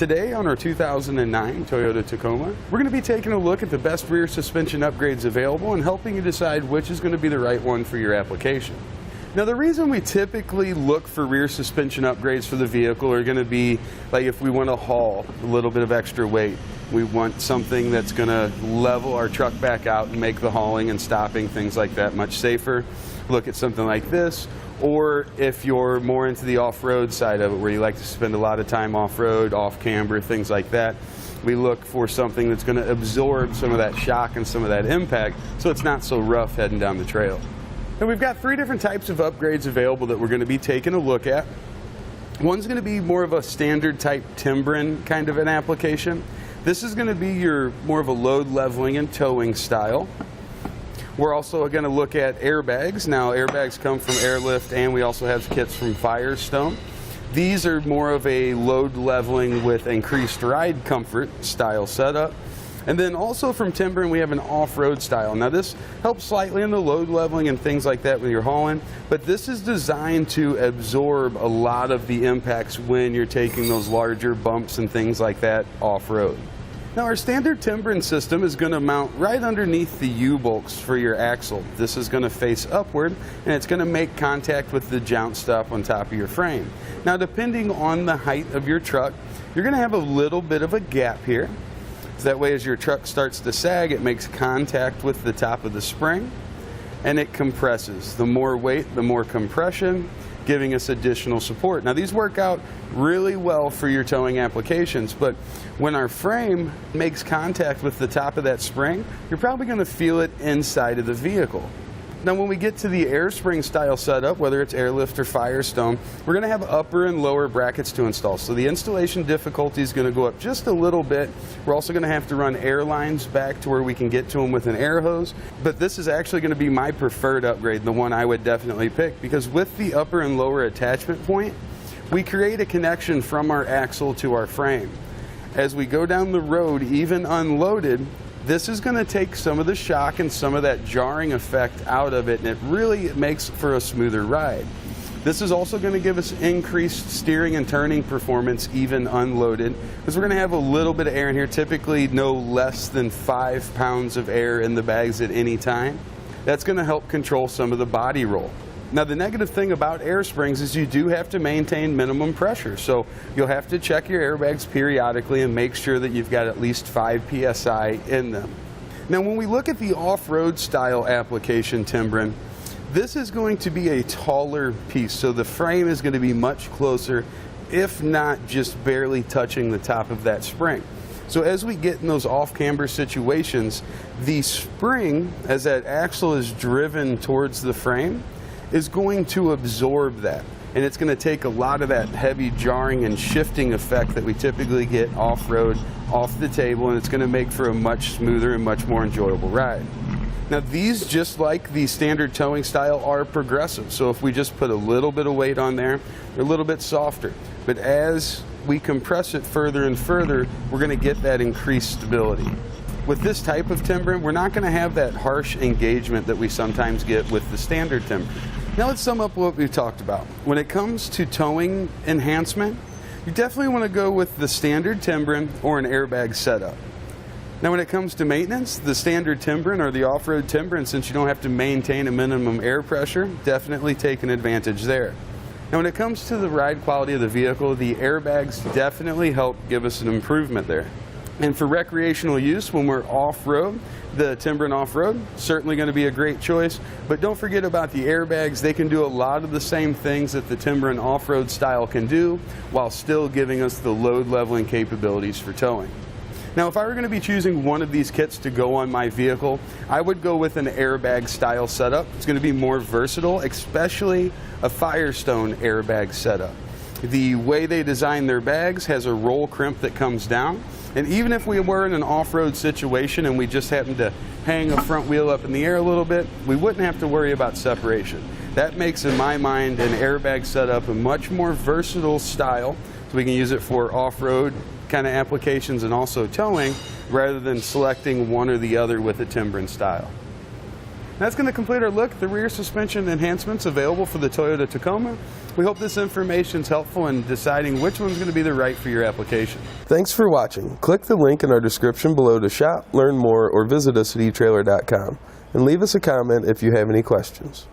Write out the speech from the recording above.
Today on our 2009 Toyota Tacoma, we're going to be taking a look at the best rear suspension upgrades available and helping you decide which is going to be the right one for your application. Now, the reason we typically look for rear suspension upgrades for the vehicle are going to be like if we want to haul a little bit of extra weight. We want something that's going to level our truck back out and make the hauling and stopping, things like that, much safer. Look at something like this. Or if you're more into the off-road side of it, where you like to spend a lot of time off-road, off-camber, things like that, we look for something that's going to absorb some of that shock and some of that impact so it's not so rough heading down the trail. And we've got three different types of upgrades available that we're going to be taking a look at. One's going to be more of a standard type Timbren kind of an application. This is going to be your more of a load leveling and towing style. We're also going to look at airbags. Now, airbags come from Airlift, and we also have kits from Firestone. These are more of a load leveling with increased ride comfort style setup. And then also from Timbren, we have an off-road style. Now, this helps slightly in the load leveling and things like that when you're hauling, but this is designed to absorb a lot of the impacts when you're taking those larger bumps and things like that off-road. Now, our standard Timbren system is going to mount right underneath the U-bolts for your axle. This is going to face upward, and it's going to make contact with the Jounce-Style on top of your frame. Now, depending on the height of your truck, you're going to have a little bit of a gap here. That way, as your truck starts to sag, it makes contact with the top of the spring, and it compresses. The more weight, the more compression, giving us additional support. Now, these work out really well for your towing applications, but when our frame makes contact with the top of that spring, you're probably going to feel it inside of the vehicle. Now, when we get to the air spring style setup, whether it's Airlift or Firestone, we're going to have upper and lower brackets to install. So the installation difficulty is going to go up just a little bit. We're also going to have to run air lines back to where we can get to them with an air hose. But this is actually going to be my preferred upgrade, the one I would definitely pick, because with the upper and lower attachment point, we create a connection from our axle to our frame. As we go down the road, even unloaded, this is going to take some of the shock and some of that jarring effect out of it, and it really makes for a smoother ride. This is also going to give us increased steering and turning performance even unloaded, because we're going to have a little bit of air in here, typically no less than 5 pounds of air in the bags at any time. That's going to help control some of the body roll. Now, the negative thing about air springs is you do have to maintain minimum pressure, so you'll have to check your airbags periodically and make sure that you've got at least 5 psi in them. Now, when we look at the off-road style application Timbren, this is going to be a taller piece, so the frame is going to be much closer, if not just barely touching the top of that spring. So as we get in those off-camber situations, the spring, as that axle is driven towards the frame, is going to absorb that, and it's going to take a lot of that heavy jarring and shifting effect that we typically get off-road off the table, and it's going to make for a much smoother and much more enjoyable ride. Now, these, just like the standard towing style, are progressive, so if we just put a little bit of weight on there, they're a little bit softer, but as we compress it further and further, we're going to get that increased stability. With this type of Timbren, we're not going to have that harsh engagement that we sometimes get with the standard Timbren. Now, let's sum up what we've talked about. When it comes to towing enhancement, you definitely want to go with the standard Timbren or an airbag setup. Now, when it comes to maintenance, the standard Timbren or the off-road Timbren, since you don't have to maintain a minimum air pressure, definitely take an advantage there. Now, when it comes to the ride quality of the vehicle, the airbags definitely help give us an improvement there. And for recreational use, when we're off-road, the Timbren off-road, certainly going to be a great choice. But don't forget about the airbags. They can do a lot of the same things that the Timbren off-road style can do, while still giving us the load leveling capabilities for towing. Now, if I were going to be choosing one of these kits to go on my vehicle, I would go with an airbag style setup. It's going to be more versatile, especially a Firestone airbag setup. The way they design their bags has a roll crimp that comes down, and even if we were in an off-road situation and we just happened to hang a front wheel up in the air a little bit, we wouldn't have to worry about separation. That makes, in my mind, an airbag setup a much more versatile style, so we can use it for off-road kind of applications and also towing, rather than selecting one or the other with a Timbren style. That's going to complete our look at the rear suspension enhancements available for the Toyota Tacoma. We hope this information is helpful in deciding which one's going to be the right for your application. Thanks for watching. Click the link in our description below to shop, learn more, or visit us at etrailer.com. And leave us a comment if you have any questions.